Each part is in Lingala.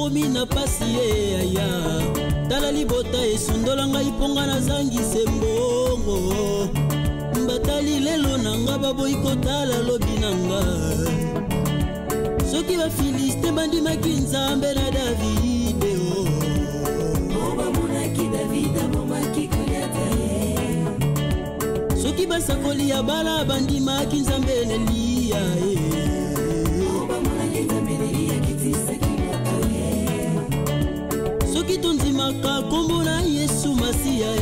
nakomi na pasi ye aya tala libota esundola ngai mponga nazangise mbongo batali lelo nanga baboyi kotala lobi nanga soki bafiliste bandimaki nzambe na davide bamonaki davide abomaki Goliata soki basakoli ya bala bandimaki nzambe Eliya soki tondimaka kombo na Yesu Masiya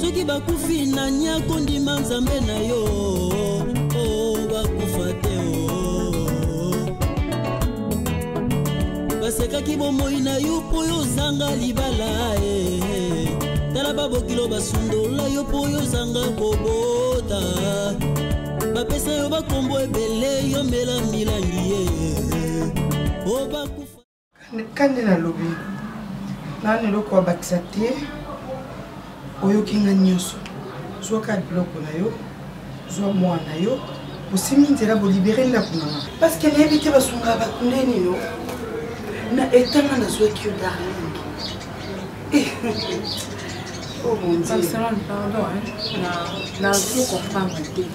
soki bakufi na nyako ndima nzambe na yo bakufa te basekaki bomoi na yo po yo zanga libala tala babokilo basundola yo po yo zanga kobota bapesa yo bakombo ebele yo mela milangi bakufa kande na lobi nani loko abakisa te oyoki nga nyonso zwa ka biloko na yo zwa mwana na yo osimi nzela bolibere ndako na nga parce que nayebi te basunga bakundeni yo na etanga nazwaki yo darling. Oh mon Dieu. Pardon, je comprends.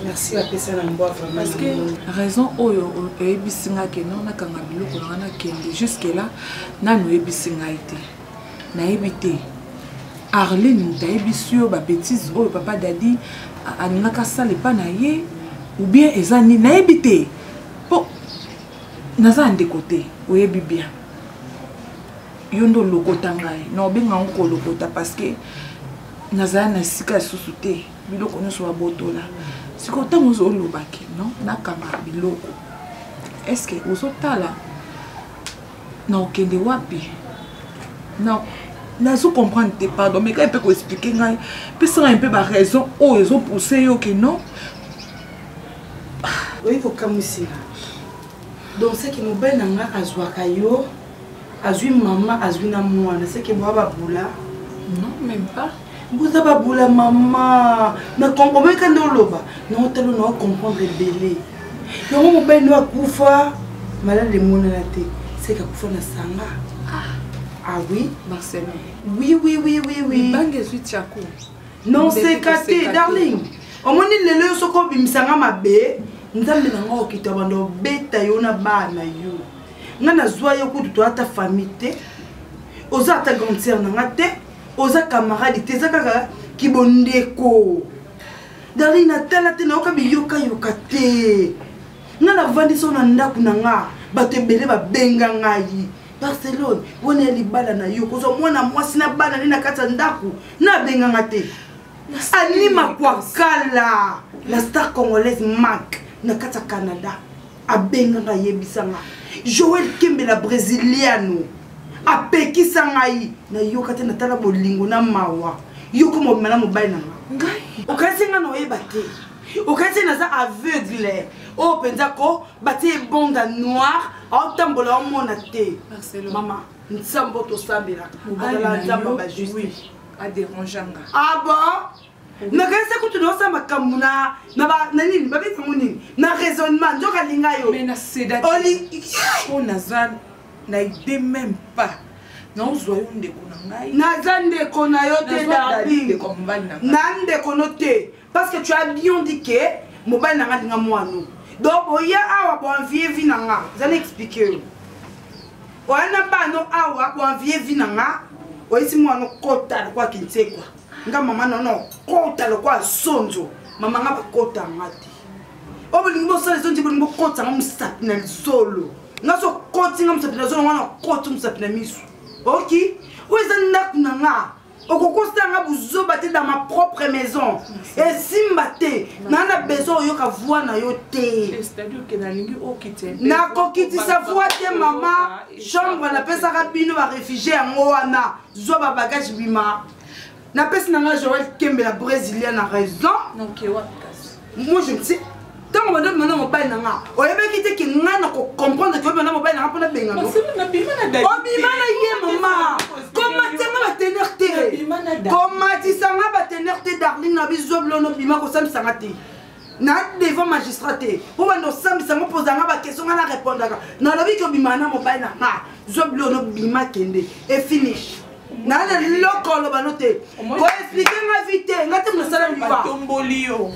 Merci à personne en bois vraiment. Parce que raison oyo ebisinga ke non na kanga biloko na kende jusque là nanu ebisinga ite. Na ebité. Arlene taibisio ba bêtise oyo papa dadi anaka sale pa na ye ou bien ezani na ebité. Po naza ande côté oyebi bien. Yondo lokota ngai na obenga nko lokota parce que naza na sika susu te biloko nyonso wa botola siko tango zo lobaki non nakanga biloko est-ce que ozotala na okende wapi non nazo comprendre te pardon mais quand il peut expliquer ngai peut ça un peu ba raison oh ils ont poussé yo que non oui faut kamusina donc c'est que mobile nanga azwaka yo azui maman azui na mwana c'est que moi babula non même pas vous avez babula maman na comprendre quand on loba non tellement non comprendre belé non mobile no akufa malade le mona la te c'est que akufa na sanga ah oui Marcelo oui bange zwitiako non c'est caté darling au moins le le soko bimisanga mabe nzambe na ngo okita bando beta yo na bana yo ngana zwa yo kutu to ata famille te oza ta grande sœur na ngate oza camarade te zaka kibondeko darling na tala te na okabi yoka te ngana vandi so na ndaku na nga bato ebele babenga ngai Barcelone wona libala na yo kozo mwana mwasi na bana ni na kata ndaku na benga ngate anima kwa kala la star congolaise Mac na kata Canada abenga nga yebisanga Joël Kembe la brésiliano apekisa ngai na yo kate na tala bolingo na mawa yo ko mo mala mobile na ngai okasenga no yeba te okati naza aveugle o penza ko bati bonda noir au tambola o mona te mama nsambo to sambela ala nzamba ba justice a dérangeanga ah bon na kase kutu no samba kamuna na ba nani ba bita munini na raisonnement njoka linga yo mais na seda oli on nazan na idée même pas non zoyo ndeko na ngai naza ndeko na yo te darling na ndeko no te parce que tu as bien dit que mobile nanga dinga mwanu donc oya awa bo envier vi nanga za expliquer wana bano awa bo envier vi nanga oyisi mwanu kota kwa kintekwa nga mama nono kota kwa sonjo mama nga bakota ngati obulingo sala sonjo bulingo kota nga musapi na solo ngaso koti nga musapi na solo wana kota musapi na misu OK oza ndaku nanga okokosanga buzoba te dans ma propre maison et simba te nana besoin yoka voix na yo te c'est-à-dire que na lingi okite na kokiti sa voix te mama chambre na pesa rabino ba réfugié yango wana zo ba bagage bima na pesa nanga Joël Kembe la brésilienne a raison non ke wakas moi je me sais tant que maintenant mobile nanga oyebeki te ki ngana ko comprendre que maintenant mobile nanga pona benga no na bimana dadi bimana ye mama comment tenga ba tenir te comment ti sanga ba tenir te darling na bizo blono bima ko sam sanga te na devant magistrat po bando sambisa mo posanga ba question ngana répondaka na lobi ko bimana mobile na nga zoblo no bima kende et finish na na lokolo banote ko expliquer nga vite ngate mo sala biwa tombolio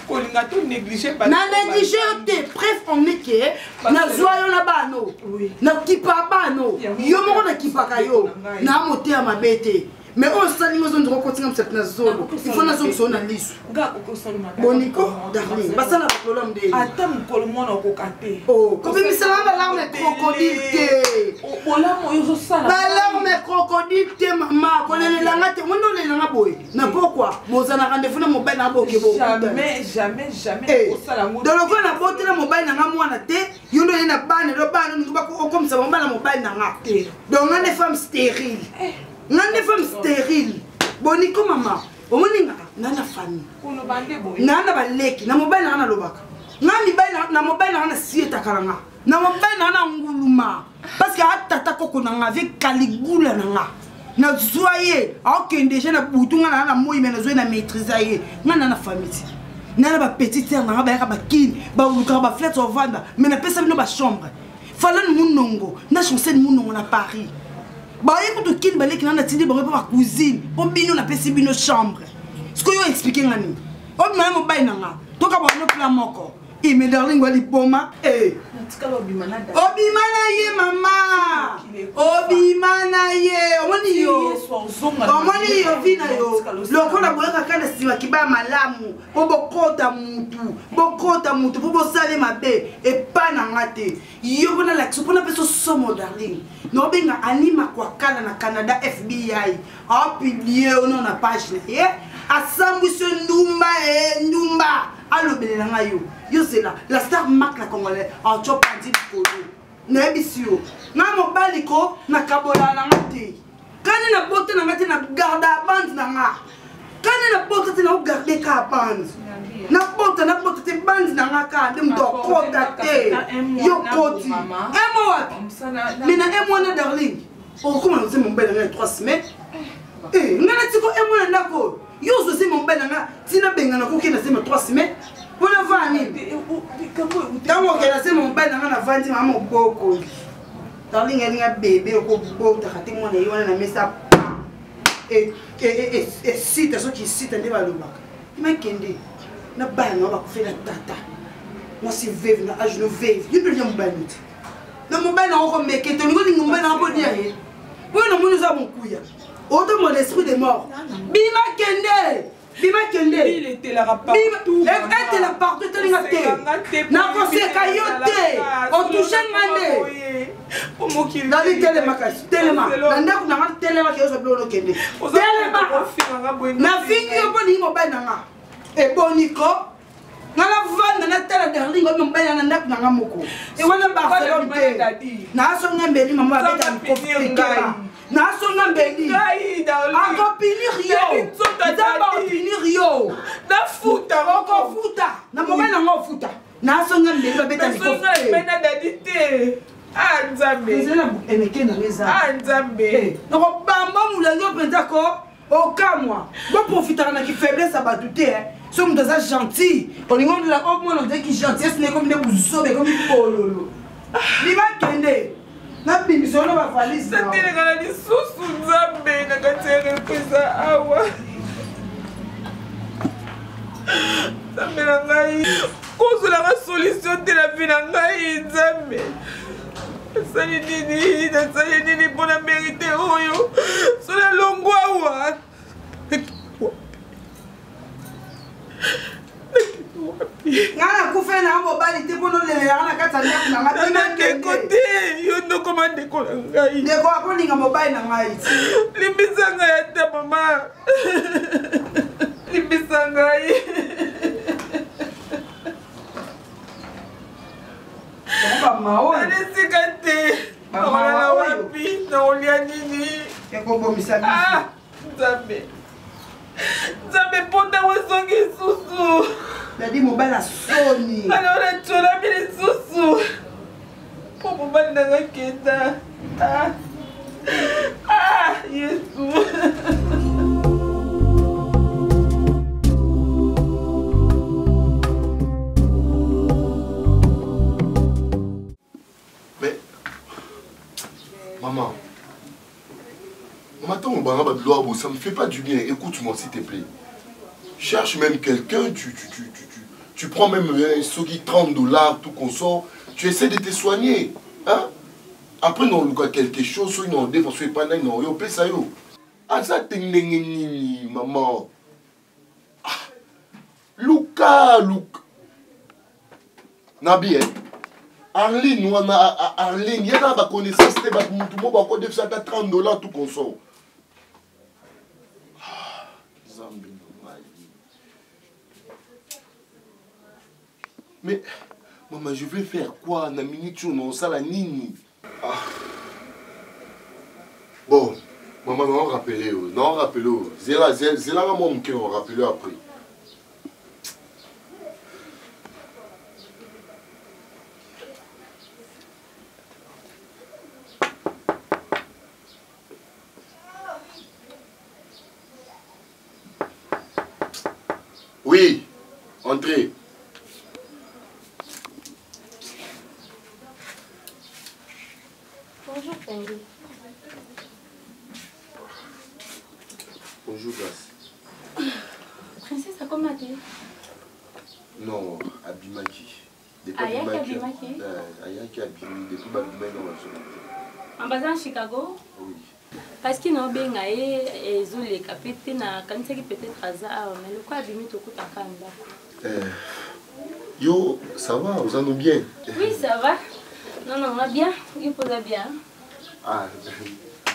ko linga to négliger pas na négliger te bref on met que na zoyo na bano na kipa bano yo mo na kipa kayo na mote ya mabete. Mais on s'est dit que nous avons continué cette zone. Il faut que nous soyons en lice. Bonico, darling. Parce que nous avons l'homme de. Attends, pour le monde, on va cater. Oh, comme il s'est lavé l'arme crocodile. Oh là, moi, je sais ça. L'arme crocodile, maman. Quand elle est là, on est là, boy. Mais pourquoi? Vous avez rendez-vous dans mon bain à boire. Jamais, jamais, jamais. Dans le coin, on a porté dans mon bain à moi, on a été. You know, il y a un bain, le bain, nous avons comme ça, on va dans mon bain à été. Donc, on est des femmes stériles. Nana femme stérile. Bonico maman. Omoninga nana famille. Nana baleki na mobile nana lobaka. Nani baina na mobile nana sieta kalanga. Na mobile nana nguluma. Parce que atata koko nanga avec Caligula nanga. Na zoye, ok déjà na butunga nana moi mais na zoye na maîtriser. Nana na famille. Nana ba petite sœur nanga ba ba kin, ba luka ba flat au vanda, mais na pesa bino ba chambre. Falan munongo, na chance munongo na Paris. Bah écoute qui balé qui n'a tindi ba pa cousine on bino na pesi bino chambre ce que yo expliquer ngani on ma mo bay nanga to ka ba no plan moko e me darling wali poma obimana ye mama obimana ye omoni yo vina yo lokola boyaka kana siwa kiba malamu bokota mutu bo sale mabe e pa na ngate yo bona la tsopona peso somo darling no benga anima kwa kala na Canada FBI a publié on na page na asambwiso ndumba alobelela ngayo yo c'est là la star marque la congolais en chopandi polo na ebisio na mobali ko na kabola na ngati kani na bote na ngati na garda band na nga kani na bote na garder ka band na bote te band na nga ka dem do kota te yo koti emo wapi mina emo na darling o comment nous sommes mbele na 3 semaines ngana tiko emo na ndako yo aussi mon bel nga tina benga na koki na sema 3 semaines pona vani tamo ke na sema mon bel nga na vandi mama boko darling nga bébé ko bota khati mona yona na mesa sita so ki sita ndi balobaka makende na bana ba kufela tata moi si veve na age no veve you peux mon bel na mon bel na ko mekete ngo ni ngombe na ko dia he pona mo nous avons kuya autant mon esprit de mort. Bima Kende. Il était là partout. Il était là partout. N'a pas fait cailloté. On touche un mané. Dans les télémas. Téléma. Dans les télémas qui ont bloqué Kende. Téléma. Na fille yo boni mo bananga. Et boniko. Na la vendre na tele darling ngo mbaya na ndako na moko. E wana Barcelone te. Na so ngembeli mama beta mko. Na songa mbeli encore finir yo d'abord finir yo na futa encore futa na moment na ngo futa na songa mbeli ba beta miko na dadite ah nzambe zela emeke na leza ah nzambe na ko bamba mulango penza ko okamwa bo profiter na ki faiblesse abatute so mtu za gentil on lingo la au moins on dit qui gentillesse n'est comme des buzobe comme pololo liba kende na bimisolo ba valise na tele kana ni susu nzambe na katere pesa awa nzambe na ngai kozula ka solution te la vie na ngai nzambe nasali nini mpona mérite oyo sola longwa awa ngana kufe na mobali te pono le na kata ndako na ngata na côté yo no commande ko ngai de ko akoninga mobali na ngai limbisa ngai ata mama limbisa ngai baba mao anesika te mama wapi na olia nini eko bomisa biso ah nzambe ponda wezongi susu Dadi mobile a soni. Alors on a tout la mine susu. Pour mobile na kenda. Ah, Yesu. ça me fait pas du bien. Écoute-moi, s'il te plaît. Cherche même quelqu'un, tu prends même ceux qui $30, tout qu'on sort, tu essaies de te soigner. Hein? Après, non, quelque chose, soit non, des fois, soit pas non, yo, paye ça, yo. Ah, ça, t'es maman. Luka. Nabi, hein? Arline, ou Arline, il y a des connaissances, tout le monde va connaître ça, $30, tout qu'on sort. Mais, maman, je vais faire quoi? Na minute, non, ça la nini. Bon, maman, on rappelle, non, rappelle, c'est là, mon cœur, on rappelle après. Oui, entrez. Bonjour, Tanguy. Bonjour, Grace. Princesse, à comment tu es? Non, Abimaki. Ayaki Abimaki? Ayaki Abimaki, depuis Babimaki, on va se en basant à Chicago? Oui. Parce qu'il n'a pas et Zoulé, capitaine, quand c'est peut-être hasard, mais le quoi Abimi te coûte à Kanda? Yo, ça va, vous en avez bien? Oui, ça va. Non, on va bien. Il faut bien. Ah,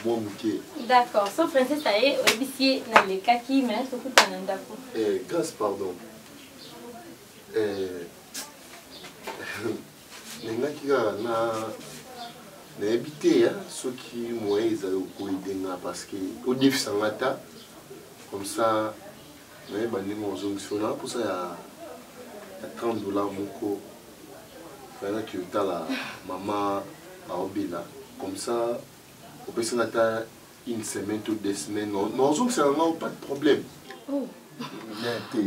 bon, ok. D'accord. Sauf princesse, ça y est, au épicier, dans les kaki, mais c'est tout un endako. Grâce, pardon. Na habité ceux qui moi ils ont parce que au défi sangata comme ça mais bandi monzo là pour ça il y a $30 mon co voilà que tu as la maman à Obila comme ça au peut s'en une semaine ou 2 semaines non c'est pas de problème. Oh.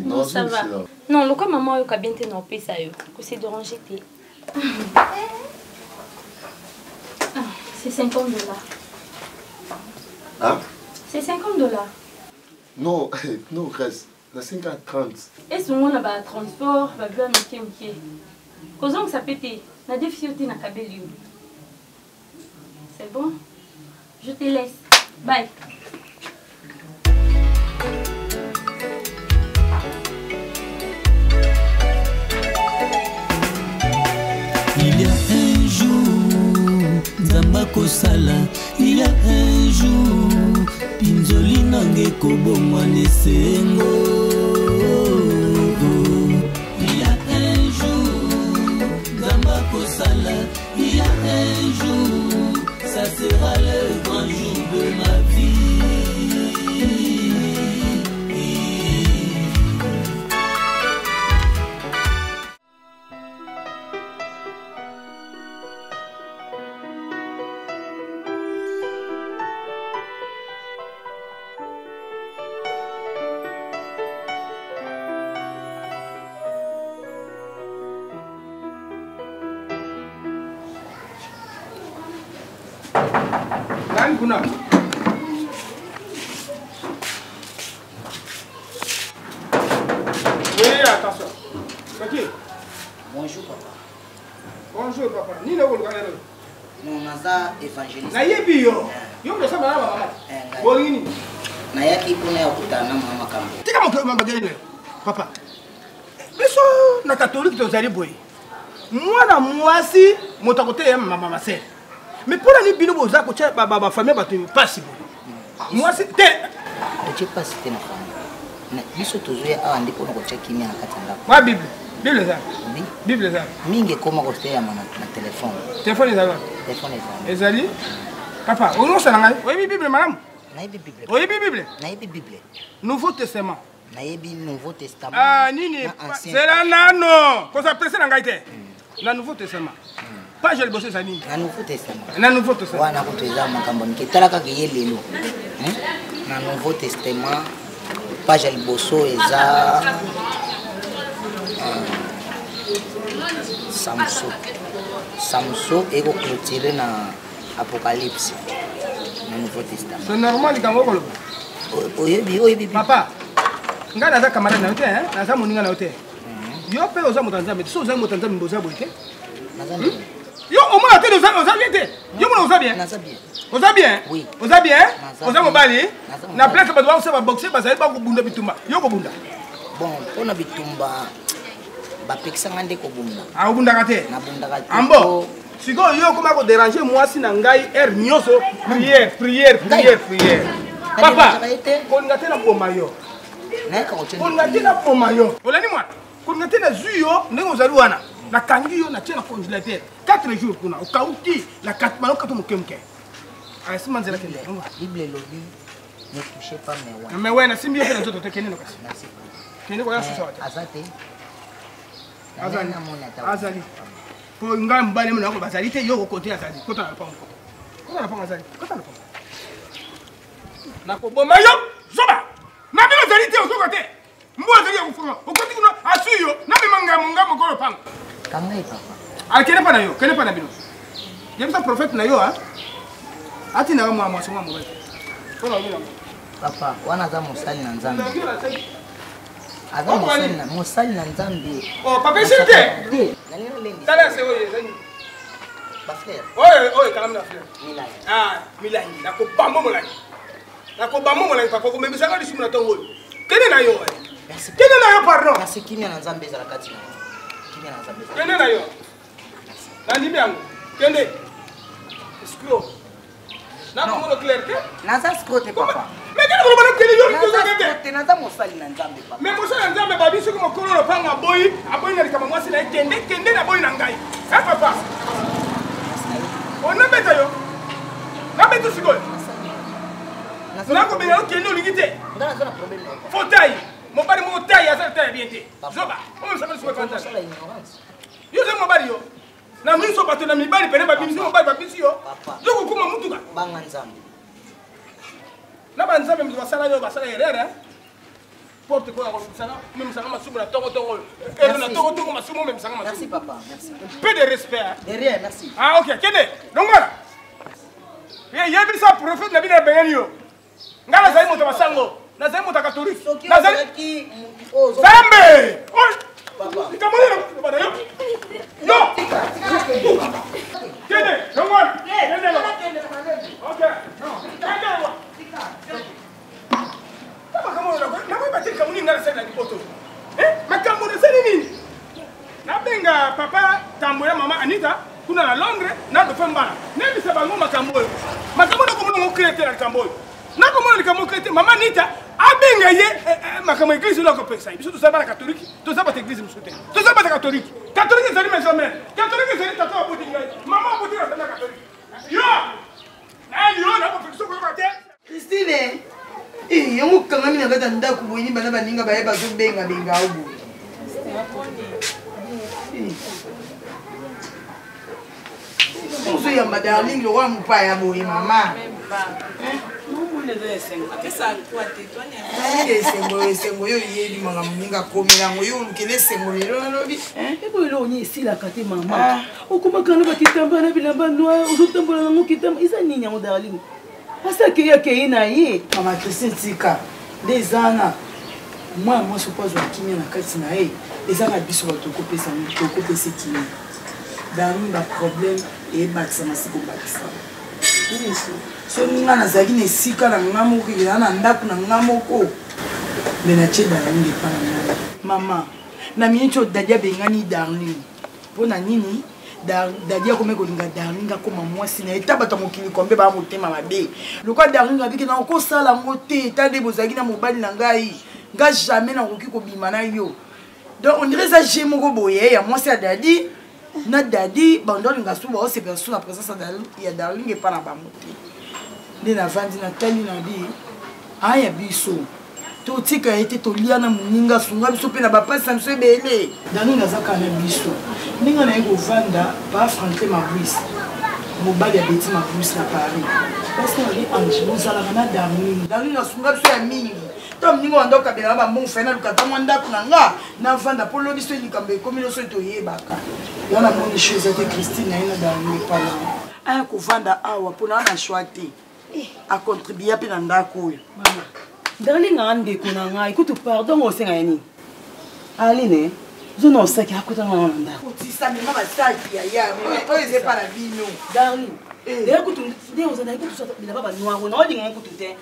Non ça va. Non le quoi maman yo ka bien te non pesa yo que c'est déranger te. C'est $50. Hein? C'est $50. Non, non, reste. La 5 à 30. Et ce moment là bas transport, va bien mike. Causons que ça pète. Na défiauté na kabeli. C'est bon? Je te laisse. Bye. Il y a un jour Zambako Sala, il y a un jour Pinzoli Nange Kobomwa Nesengo. Il y a un jour Zambako Sala, il y a un jour, ça sera le grand jour de ma vie. Kuna. Oui, attention. Ok. Bonjour papa. Bonjour papa. Ni le wol galero. Non, naza évangéliste. Na yebi yo. Yo ndo saba na mama. Bolini. Na yaki kuna yakutana mama kambo. Tika mo mama galero. Papa. Biso na catholique tozali boy. Mwana mwasi motakote ya mama masere. Mais pour la bino boza ko tia ba famille ba te passe. Moi c'est tu pas c'était na famille. Na biso tozoya awa ndipo na ko tia kimia na katanga. Wa Bible. Bible za. Bible za. Mingi koma ko tia na téléphone. Téléphone za. Téléphone za. Ezali. Papa, on sala ngai. Oui Bible madame. Na Bible. Oui Bible. Na Bible. Nouveau Testament. Na Nouveau Testament. Ah nini? C'est là nano. Ko ça presse na ngai te. Na Nouveau Testament. Pas je le bosse ça ni. Na Nouveau Testament. Na Nouveau Testament. Wana ko toza makambo nikitala ka yelelo. Na Nouveau Testament. Pas je le bosse eza Samson ego clôturer na Apocalypse. Na Nouveau Testament. C'est normal quand on le. oyebi papa nga naza camarade na yo te naza moninga na yo te yo mpe oza moto ya nzambe te so oza moto ya nzambe boza boye te yo omona te oza bien te yo mona oza bien oza bien oza bien oza mobali na place bato bakose baboxe bazali bakobunda bitumba yo kobunda bon mpona bitumba bapekisanga nde kobunda obundaka te nabundaka te ambo sikoyo yo okoma koderange mwasi na ngai aire nyonso priere papa kolinga te na boma yo kolinga te na boma yo olani mwana kolinga te na zwi yo ndenge ozali wana nakangi yo natie na congélateur 4 jours kuna okauti na malokata mokemoke asima nzela kende bible elobi ne touchez pas mes mais ouais nasimbi yo mpe na nzoto te kende nokasi kende koya susa wa te aza te azali po ngai mobali mona yako bazali te yo kokote azali kota na lopango kota na lopango azali kota na lopango nakoboma yo zoba na bino azali te ozoka te mbo azali ya kofunga okoti kuna asui yo namema ngai mokolo lopango kangai papa akende pa na yo kende pa na bino yebisa prophète na yo atina ka mwasi mwa mobali papa wana aza mosali na nzambe aza mosali na nzambe papa esili te tala se oyo ezani bafrère oyo kalamu na frère milai nakobamba molai papa komebisanga lisumu na ntongo oyo kende na yo pardon kasi kimia na nzambe ezala kati kende na yo nandimi yango kende escro nakomona clair te naza scro te papa mais kende kolobana kende yo te naza mosali na nzambe papa mais mosali na nzambe babi soki mokolo lopango aboyi na likama mwasi na ye kende na boyi na ngai papa onabeta yo nabeta sikoyo nakobela okende olingi te fotai mobali moko tai aza tai ya bien te zoba yo ze mobali yo na miso bato na mibali pene babimisi mobali babimisi yo yo kokoma mutuka banga nzambe na banzambe miso basala yo basala erreur porte ko yakosala memisanga masumu na tongotongo oyo na tongotongo masumu memisanga masumu merci papa merci peu de respect derrière merci ok kende longwana yebisa prophète na bino ebengeni yo nga nazali moto basango nazali moto akatolike nazali zambe likamolelo yo kende longwana ok nakoyebatilika moningi nga nasali na lipoto makambo nasali nini nabenga papa tambo ya mama anita kuna na Londres na dofe mbala nebisa bango makambo oyo nakomona ngo krete na likambo oyo nakomona likambo krete mama anita abenga ye makambo eglise oyo akopesa biso tozali bana katolike tozali bata eglise mosusu te tozali bata katolike ezali maison mère katolike ezali tata aboti ngai mama aboti na zali na katolike yo nakopekisa koyoka te Christine yango kangami na kati ya ndako boyini bana baninga baye bazobenga awo boye ozoyamba darling lokola mopaya boye mama esengo oyo yebi manga moninga akomelango yo olukela esengo lelo nalobi eboyelo onye esilaka te mama okomaka na bakitamba na bilamba noir ozotambola nango kitamba eza nini yango darling asakei akei na ye mama Christine tika nde eza na mwana mwasi opo azwa kimia na kati na ye eza na biso bato tokopesa kimia darling baproblème eyebakisa masi kobakisa so nga nazalaki na esika na nga moko eza na ndako na nga moko me natie darling epa na ngai mama na miniti oyo dadi abengani darling mpo na nini dadi akomi kolinga darling akoma mwasi na ye ta bato ya mokili kombe baya motema mabe lokwa darling abiki na okosala yango te eta nde bozalaki na mobali na ngai nga jamais nakoki kobima na yo donc on dirait eza je moko boye ya mwasi ya dadi na dadi bandolinga su baosepela su na présence ya darling epa na bango te nde navandi natali na bi aya biso totika ye te tolia na moninga sunga biso mpe na bapasi na biso ebele darling azaka na biso ndenge naye kovanda pa franklin mabris mobali ya beti mabris na paris parceke nabi ange ozalaka na darling asunga biso ya mingi to moninga wanda okabelaka bambongo fai naluka mwa ndako na nga navanda mpo lobi so likambo ekomi nyonso toyebaka ya namoni cho eza te Christine naye na darling epala aya kovanda awa mpona wana shwa te akontribua mpe na ndako oyo darling ndeko na ngai kutu pardon osenga yani aline zona osaki akuta na ndako otisa mema basaki ya oyo eze pa na bino darling leya kutu nde ozana kutu sota bilaba ba noir na olinga kutu te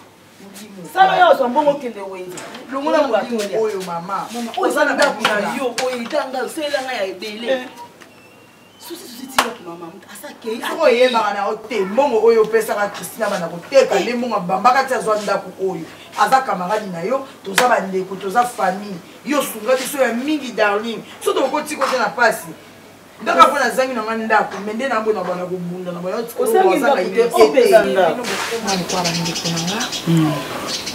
sala yo so mbongo kende wenze longona modimo oyo mama ozana ndako na yo oyo itanga osela ngai ya ebele soko eyebaka na yo te mbongo oyo opesaka Christina bana koteka nde mbongo abambaka ti azwa ndako oyo aza kamaradi na yo toza bandeko toza famille yo sunga biso ya mingi darling so tokotika te na pasi ndaka mpo nazangi na nga ndako me nde nabona bana kobunda na banikoala ndeko na nga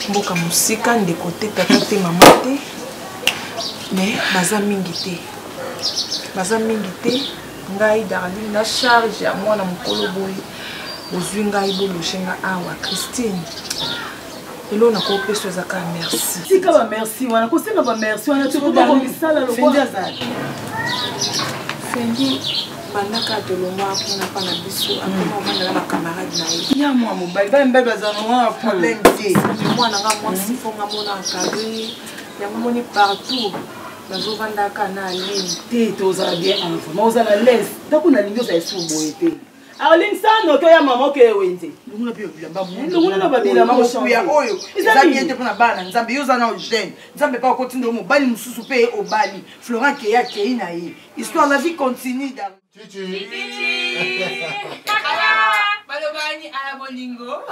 mboka mosika ndeko te tata te mama te me baza mingi te ngai darling na charge ya mwana mokolo boye ozwi ngai boloshe nga awa Christine elo nakopesa ezaka merci tika ba merci wana kosenga ba merci wana tokoko misala lokwa fendi bandaka tolongwa mpona mpa na biso apena omandala na camarade na ye nyamwa mobali bambe bazanonga problème te mwana nga mwasi fonga mona encadre yango moni partout nazovandaka na aline te tozala bien enfant ma ozala lese ndako nalingi ozala esu boye te aline sano okeoya mama okeyo wenze longuna mpe bilamba longuna na babilamba mosuya oyo eza bien te mpona bana na nzambe yo oza na jeune nzambe mpa okotinda yo mobali mosusu mpe obali Florent kei akei na ye histoire la vie continue balobani ala bolingo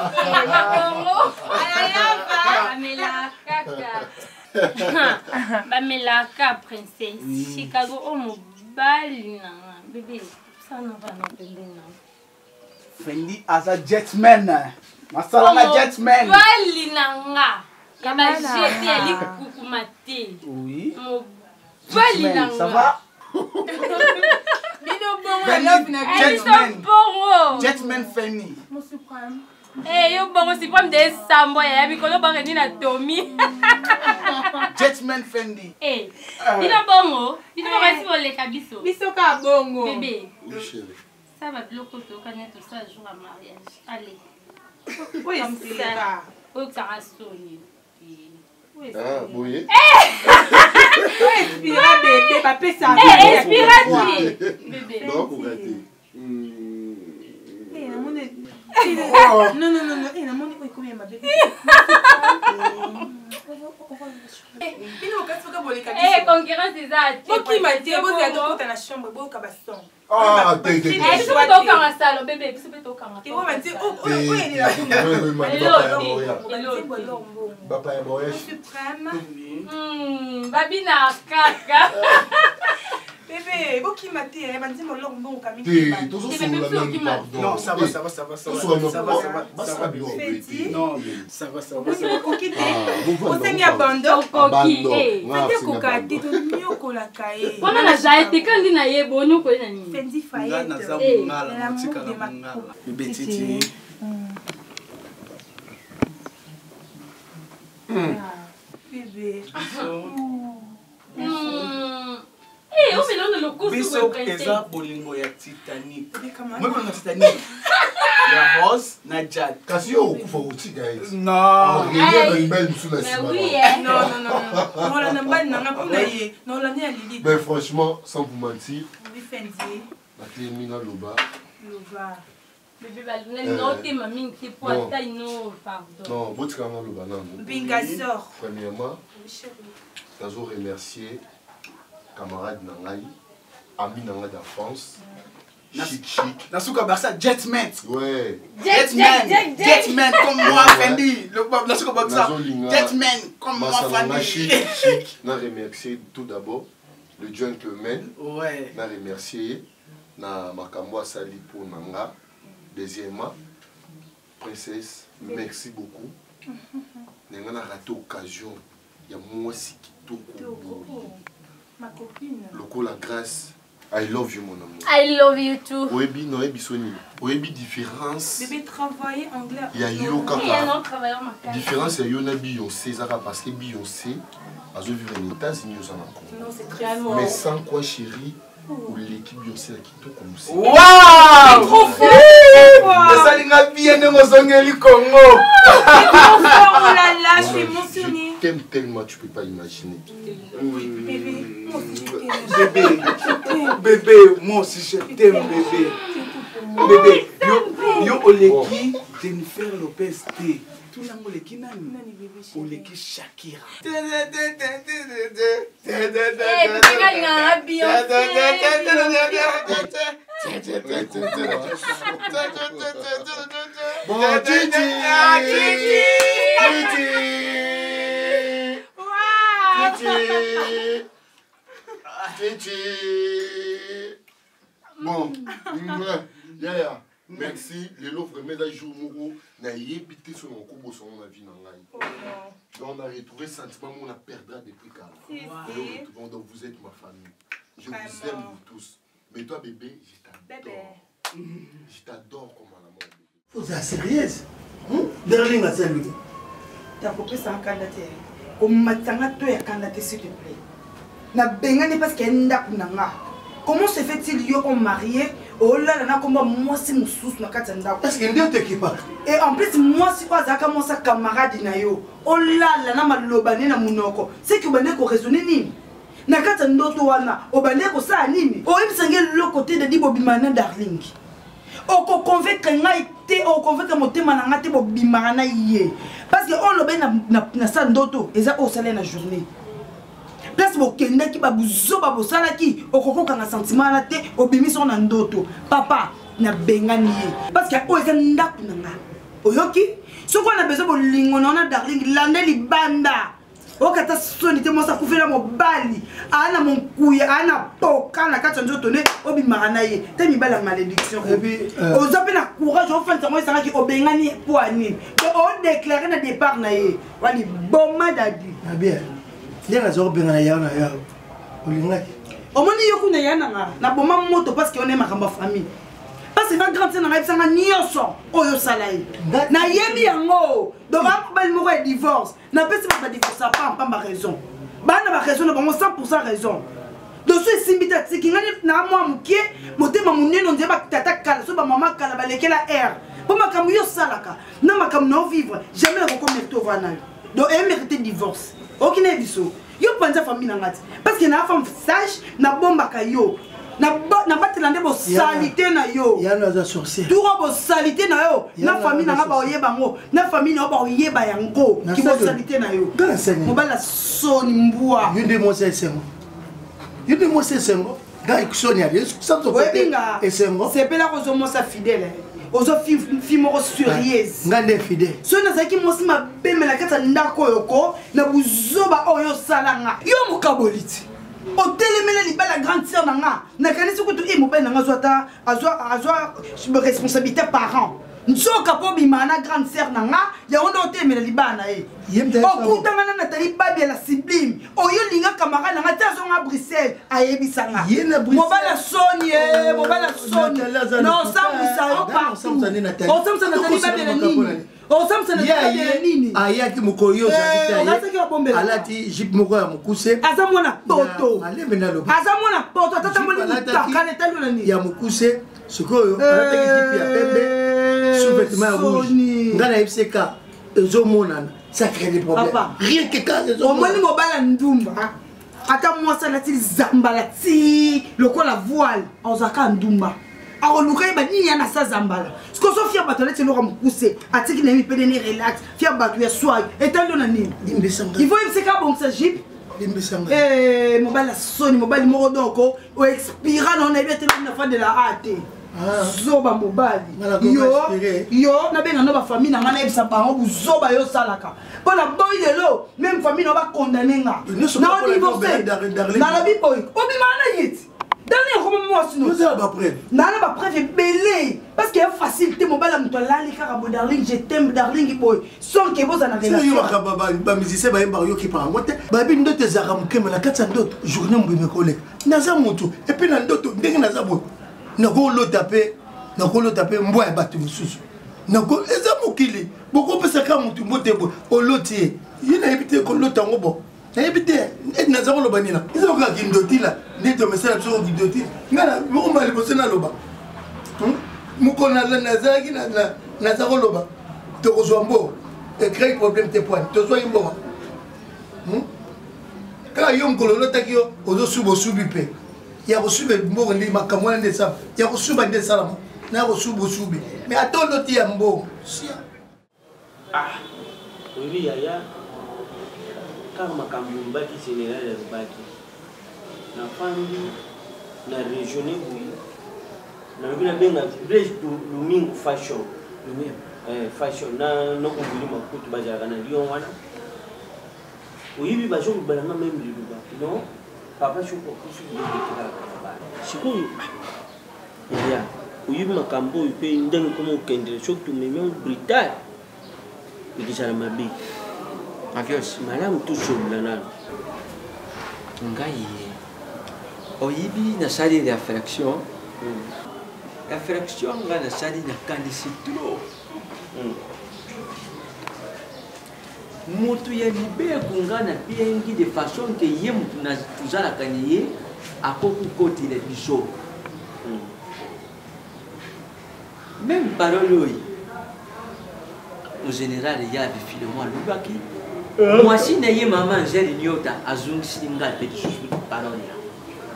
bamelaka princesse Chicago o mobali nanga bebe sana vana pembeni na Fendi aza jetman masala na jetman mobali nanga ya bajete ya likukuma te oui mobali nanga ça va jetman Fendi yo bongo supreme de sambo ya mikolo bakeni na tomi jetman Fendi bino bongo basi boleka biso ka bongo bebe ça va biloko tokani tosala jour ya mariage allez oyo kusanga soni boye espira bebe bapesa espira te bebe namoni oyo komi ya mabebe concurrence eza bokima te bozala tokota na chambre boyoka bason biso mpe tokanga salo bebe biso mpe tokanga babina kaka bébé, bokima te, bandi molongo mbongo kami. Non, ça va. Osengi abandon koki. Fete koka te to nyokola kae. Wana na jaete kandi na ye bonyo ko na nini? Fendi faillite. Na zamu ngala matika na ngala. Bébé titi. Bébé. Biso eza bolingo ya Titanic. Moi na Titanic. Ya Rose na Jack. Kasi yo okufa utika eti. Non. Non, la nambani nanga kuna ye. Non, la ni Lili. Mais franchement, sans vous mentir, Oui, Fendi. la Clémina Loba. Bébé baluna no te mami qui pour taille no pardon. Non, botika na Loba nango. Binga sort. Premièrement, je veux remercier camarade Nangai, ami Nangai de France, chic. Nasuka Barça, Jetman. Ouais. Jetman comme moi, Fendi. Nasuka Barça, Jetman comme moi, Fendi. Chic. Je remercier tout d'abord le gentleman. Ouais. Je remercier na Makambo Sali pour Nanga. Deuxièmement, princesse, merci beaucoup. Nanga na raté occasion. Il y a moi aussi qui Ma copine. Loko la grâce. I love you mon amour. I love you too. Oebi no ebi soni. Oebi différence. Bébé travailler anglais. Il y a yo Il y a non travailleur ma différence il y a yo na Beyoncé Zara parce que Beyoncé a vivre aux États-Unis aux Non, c'est très fort. mais sans quoi chérie, l'équipe Beyoncé qui tout comme ça. Waouh! Trop fort! Ça linga bien de Mozongeli Congo. C'est trop fort, oh là là, je suis émotionnée. Je t'aime tellement, tu peux pas imaginer. Bébé, moi aussi je t'aime. Bébé, moi aussi je t'aime, bébé. Bébé, yo oleki Jennifer Lopez T. Tout le monde oleki nani? Oleki Shakira. Bon, Titi! Bon, Yaya, merci. Les lots vraiment d'un jour, Mouro, n'a évité son combo sur ma vie. Donc, on a retrouvé le sentiment qu'on a perdu depuis quand. Donc, vous êtes ma famille. Je vous aime, vous tous. Mais toi, bébé, je t'adore. Je t'adore comme un amour. Vous êtes sérieuse? Darling a salué. Tu as coupé ça en candidature. Au matin, tu es candidaté, s'il te plaît. Na bengani parce qu'il y a un comment se fait-il yo on marié? Oh là là, comment moi c'est mon sous na katanda. Parce qu'il y a un équipe. Et en plus moi si quoi zaka mon sa camarade na yo. Oh là là na malobane na munoko. C'est que bande ko raisonner nini? Na katanda to wana, o bande ko sa nini? O imsenge le côté de Bobimana Darling. O ko convaincre ngai te, o convaincre motema na ngate Bobimana yé. Parce que on lobe na sa ndoto, eza o sala na journée. Place bokenda ki babuzo babosala ki okokoka na sentiment na te obimiso na ndoto papa na bengani ye parce que o eza ndaku na nga oyoki soko na bezo bolingo na Darling lande libanda okata soni te mosa kufela mobali ana monkuya ana poka na kati nzoto ne obimaka na ye te mibala malédiction oza pe na courage ofanta mo esanga ki obengani po ani to o déclarer na départ na ye wali boma dadi na bien. Il y a des gens qui au moins il y a na boma moto parce qu'on est ma famille parce que va grandir na sanga nyonso oyo salayi na yebi yango donc bal moko e divorce na pesi ba divorce pas ma raison bana ba raison na bango 100% raison donc so simbita tiki ngani na moi mukie motema muneno nzeba tata kala so ba mama kala ba lekela air pour makambo yo salaka na makambo no vivre jamais la reconnaître au vana donc elle mérite divorce. Aucune édition. Yo pensa famille ngati parce que na femme sage na bomba ka yo. Na batelande bo salité na yo. Ya na za sorcier. Tout bo salité na yo. Na famille na ba oyeba ngo. Na famille na ba oyeba yango. Ki bo salité na yo. Mobala soni mbua. Yende mo se sengo. Yende mo se sengo. Ga ikusoni ali. Ça to côté. Et sengo. C'est pas la raison mo sa fidèle. Ozo fi moko surieuse ngande fidèle so na zaki mosi mabemela kata ndako yoko na buzoba oyo salanga yo mokaboliti otelemela libala grande sœur nanga na kanisi kutu e mobile nanga zwata azwa responsabilité parent nzoka po bimana grande sœur nanga ya onda otelemela libana e okutanga na Nathalie Babi la sublime oyo linga camarade nanga tazo nga Bruxelles ayebisanga mobala Sonie non ça yo partout on samsa Nathalie Babi la nini on samsa Nathalie Babi la nini ayaki mukoyo zalita alati jip moko ya mukuse azamona toto azamona toto tata moni mutakane talo na nini ya mukuse sikoyo alataki jip ya pembe sous-vêtement ya rouge ngana FCK ezomonana ça crée des problèmes. Rien que quand ils ont. Au moins, ils m'ont ndumba. Attends, moi, ça n'a pas zambala. Si le quoi la voile, on zaka ndumba. Alors, le cas, il y a ça zambala. Ce qu'on s'en fier, battre, c'est le ram poussé. Attends, qu'il n'aime pas les relax. Fier battre, soir. Et tant de l'année. Il faut que ça bon, ça jip. Eh, mobile sonne, mobile morodoko. Ou expira, on a bien tellement de la hâte. Zoba mobali yo na benga no ba famille na ngana ebisa bango buzoba yo salaka pona boy lelo même famille no ba condamner nga na divorcer na la vie boy obi mana yit dernier comme moi sinon vous avez pas preuve na ba preuve belé parce que facilité mobile muto lali kaka bo Darling je t'aime Darling boy sans que boza na relation yo ba musicien ba yemba yo ki pa ngote ba bi ndoto ezaka mukema na katsa ndoto journée mbime koleka naza mutu et puis na ndoto ndenge naza boy nakolo taper mbwa ya bato mosusu nako eza mokili bokopesa ka mutu mbote bo oloti ye na yebite kolota ngo bo na yebite naza koloba nina eza okaki ndotila nde tomesala biso kovideo nga bokoma liboso naloba mokolo nazalaki naza koloba tokozwa mbo ecrée problème te poine tozwaki mboka kaka yo mokolo olotaki yo ozosuba osubi mpe ya kosuba mbongo ndi makambo wana nde esala ya kosuba nde esalama na kosuba osubi mais ata oloti ya mbongo oyebi yaya kaka makambo mbaki général alobaki nafandi na régionné boye nalobi nabenga village lumingu fashion fashion nokovili makutu bazalaka na lion wana oyebi bazokobalanga meme liluba non papa sokokusukudekekalaka sikoyo yaya oyebi makambo oyo mpe ndenge koma okendele soki tumemi brital ekizala mabe malamu tosolola nano ngai oyebi nasali réflexion réflexion nga nasali nakanisi trop moto ya libeku nga nabengi de façon ke ye motu tozalaka na ye akokokotela biso même parole oyo en général yabe filemo alobaki mwasi na ye mama angele nyota azongisili nga mpe lisusu parole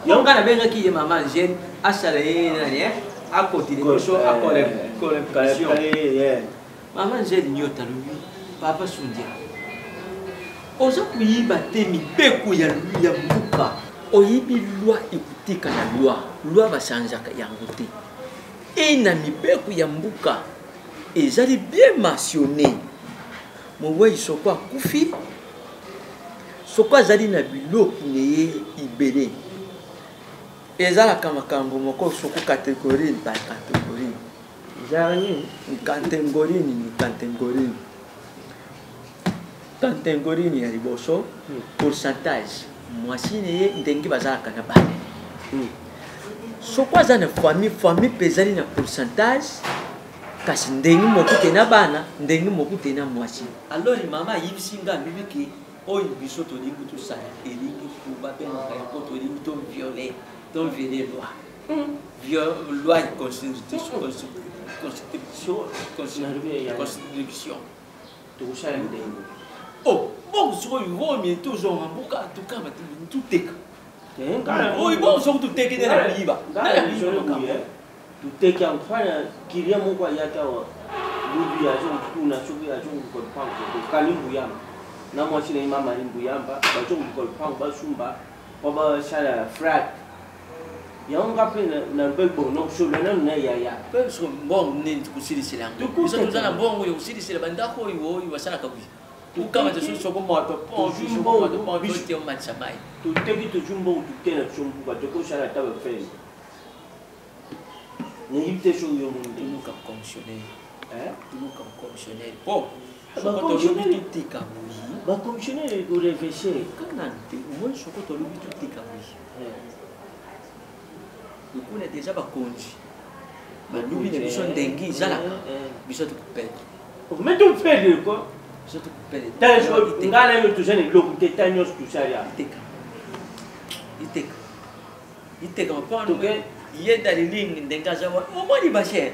yango nga nabengaki ye mama angele asala ye nani akotile biso acollection mama angele nyota lobi papa sundia oza koyiba te mibeko ya mbuka oyibi lwa ekutika na lwa basanzaka yango te e na mibeko ya mbuka ezali bien mentionné mowei soko akufi soko azali na biloko na ye ibele ezalaka makambo moko soko catégorie par catégorie ezalaki catégorie ya liboso pourcentage mwasi na ye ndenge bazalaka na bana soko aza na famille mpe ezali na pourcentage kasi ndenge mokute na bana ndenge mokute na mwasi alors mama ayibisi nga mibiki oyo biso tolingi tosala elingi babengaka yango tolingi tonviole loi constitution tokosala ndenge bongo sikoyo vomi tozonga mboka tokamba tuteka oyo bongo soko tuteki nde na koyiba tuteki yango fana kiria moko ayaki awa lubi azokutuna soki azokukol pango kali mbuyamba na mwasi na ye mama ali mbuyamba bazokukol pango basumba po basala frak yango nga mpe na lobeki bono solo nanu na yaya mbongo nini tikusilisela yango biso toza na mbongo oyo kusilisela bandako oyo basalaka kuyi ukama soko moto ponte omatisa mai tuteki tozwi mbongo tutena biso mbuka tokosala ta bafene nayebi te soki yo mondo toluka commissionnaire po soko tolobi totika boyi bacommissionnaire korefléchir kanani te omoni soko tolobi totika boyi okuna deja bakonzi balobi na biso ndenge ezalaka biso tokopele mais topele ko biso tokopele ngai na yo toza na eloko te ta nyonso tosalia iteka mapano yenda lilingi ndenge aza wana omoni bashere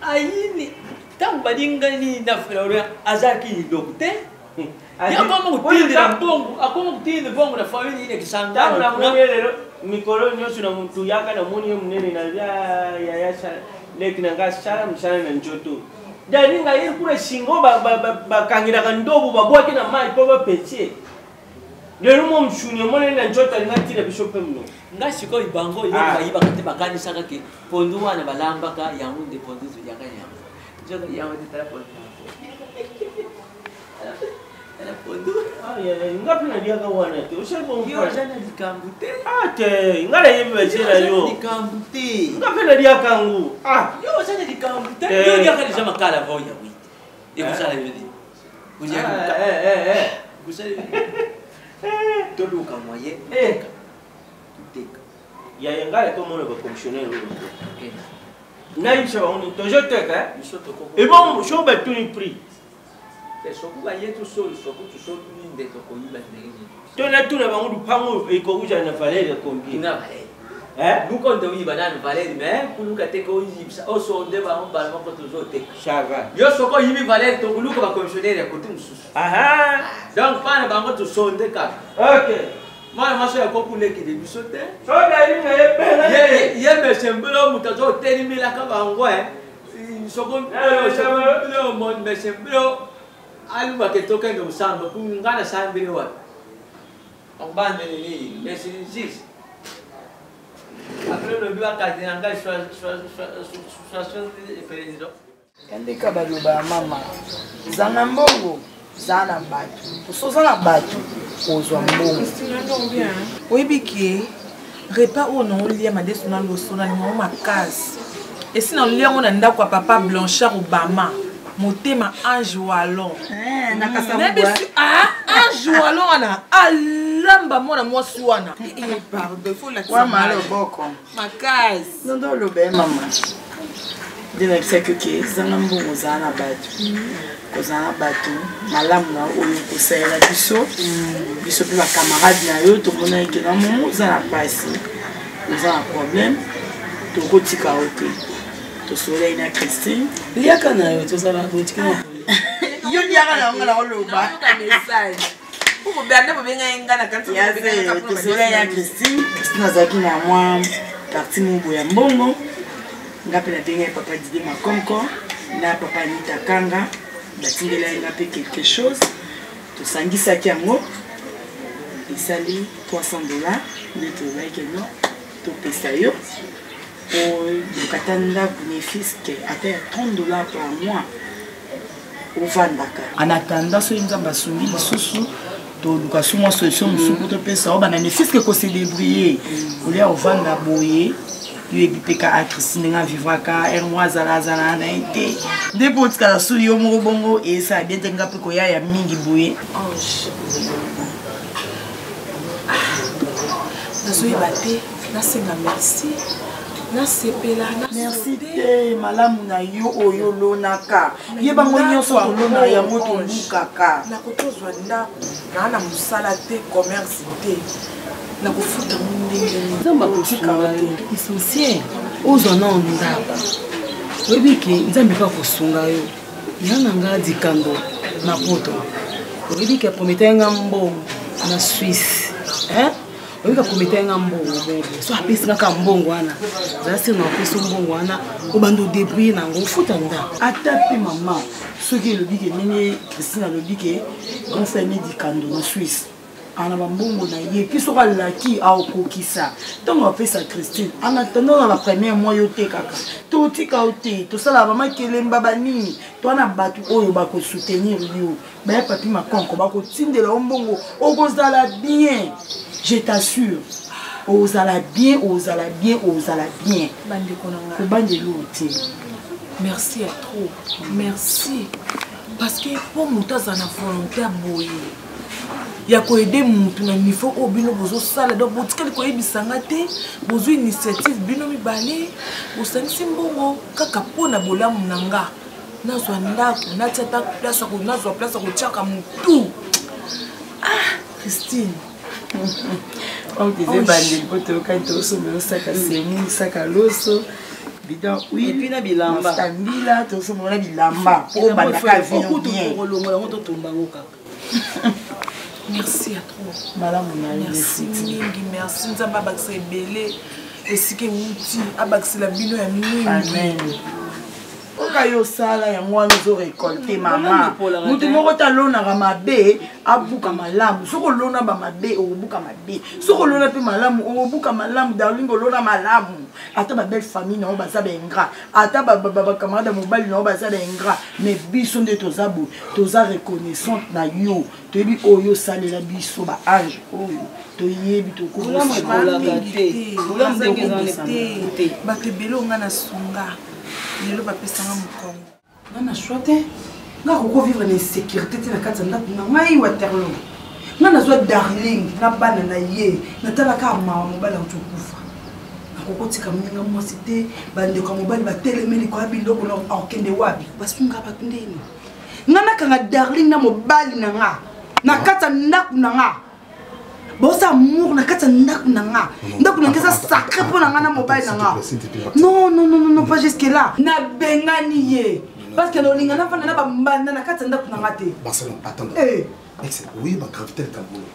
ayini ntango balingani na frere azalaki eloko te akoma kutindela bongo na famille ine kisangana mikolo nyonso na mutu yaka namoni ye monene na yaya leki na ngai sala mosala na nzoto daninga ye kuna singo bakangilaka ndobo babwaki na mai mpo bapetie lelo mo msuni monene na nzoto alinga ntina biso mpe mno nga sikoyo bango eloko bayibaka te bakanisaka ke pondu wana balambaka yango nde pondu ezoliaka yango te tala pondu nga mpe naliaka wana te yo aza na likambo te te nga nayebi basela yo likambo te nga mpe naliaka yango yo aza na likambo te yo liaka deja makala vo ya wite ekozala yoni toluka moyen tuteka yaya ngai tomona bacommissionnaire oyo nayebisa bango tozoteka ebongo so batuni prix soki baye tosoli soki tosoli nde tokoyiba ndenge tona tuna bango lupango ekokuja na valeur combien na valeur lukonde oyiba na valeur mais kuluka te ko yibisa osonde bango bala moko tozote chava yo soko yibi valeur tokuluka ba commissionnaire ya kote mususu donc pana bango tosonde kaka okay moi maso ya kokule ki debiso te soda linga yebela ye mesembelo mutazo telimila ka bango soko soko mon mesembelo alu baketoka ndo samba kungana sambile wa ombande ni mesinjis après le biwa ka dinanga président yandika baloba ya mama zana mbongo zana bato osozana bato ozwa mbongo oyebiki repas oyo naolia madeso na loso na lingo makasi esi naolia yango na ndako ya papa Blanchard Obama motema Ange Wallon Ange Wallon wana alamba mwana mwasi wana makasi nondo oloba mama dinakisaki oke ezanga mbongo ozala na bato kozala na bato malamu na oyo kosalela biso biso mpe bakamarade na yo tomona eke na momo oza na pasi oza na problème tokotika yo te tosolai na Christine liaka na yo tozala kotika na yo liaka na yango na oloba tosolai na Christine azalaki na mwa parti mobo ya mbongo nga mpe nabengai papa Didé Makonko na papa Anita Kanga batindelai nga mpe quelque chose tosangisaki yango esali $300 nde tozalaki no topesa yo okata ndako bénéfice ke ata ya $30 par mois ovandaka en attendant soki nzambe asungi lisusu toluka so mwa solution mosuku topesa o banéfice ke kosedébrouye olia ovanda boye yo yebi mpe ka actrice ndenge avivraka ere mwa azala na ye te nde mpo otikala suli yo moko bongo esala bien te nga mpe koya ya mingi boye nazoyeba te nasenga merci nasepela merci te malamu na yo oyo olonaka ye bango nyonso tolona yango tolukaka nakotozwa ndako naa na mosala te commerce te nakofuta mondenge nzambe akotikaka te essentiel ozwa nao ndako oyebi ke nzambe mpe akosunga yo ya na nga dikando na poto oyebi ke aprometaki nga mbongo na Suisse oyika kometa nga mbongo so apesi kaka mbongo wana zala siri na opesi mbongo wana obanda odébrouye nango ofuta ndako ata mpe mama soki elobi ke ndenge Christine alobi ke grand frère Dikando na Suisse ana bambongo na ye ki soki alaki aokokisa ntango apesa Christine en attendant na bapremière mois yo te kaka totika yo te tosala bamakelemba banini toana bato oyo bakosoutenir yo baya papi Makonko bakotindela yo mbongo okozala bien. Je t'assure, ozala bien, ozala bien, ozala bien. Merci à trop. Merci. Parce que pour nous, t'as une volonté à boyer. Il y a quoi aider mon tout il faut au bino bozo sala donc botika ko ebisanga te bozo initiative bino mi balé bosani simbongo kaka pona bolamu nanga nazwa ndako natata place ko nazwa place ko tchaka mutu Christine. On disait bandit poto quand tu so me saka semu saka loso bidon oui et puis na bilamba stambila to so mona bilamba o bandaka vino bien to tomba ngoka. Merci à trop madame merci merci nzamba bakse belé esike wuti abakse la bino ya mingi amen. Oka yo sala ya mwana zo récolter mama mutu moko talona mabe abuka malamu soko lona ba mabe obuka mabe soko lona pe malamu obuka malamu darling lona malamu ata ba belle famille na baza bengra ata ba camarade mobile na baza bengra mais biso nde tozabo toza reconnaissante na yo toyebi oyo salela biso ba ange oyo toyebi tokola te bato ebele nga na sunga lelo bapesanga mokongo nga na shwa te nga koko vivre na insécurité te na kati ya ndako na ngai Waterloo nga nazwa darling na bana na ye natalaka mawa mobali auti okufa nakokotika mninga mwasi te bandeko ya mobali batelemeli koya biloko na akokende wapi basi nga bato ndeni ngana kanga darling na mobali na nga na kata ndaku na nga bosa amour na kata ndaku na nga ndaku na ngeza sacré pour na nga na mobali na nga non pas jusque là na bengani ye parce que lolinga na fana na bambanda na kata ndaku na nga te Barcelone attends oui ma gravité de Kamboulou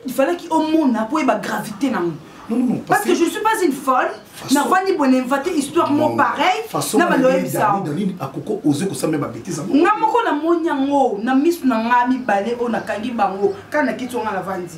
il fallait qu'il au monde pour la gravité na non parce que je ne suis pas une folle n'a pas ni bonne inventer histoire mon pareil na ba loye bisa a koko oser ko ça même bêtise nga moko na monyango na misu na nga mi balé o na kangi bango kana kitonga la vandi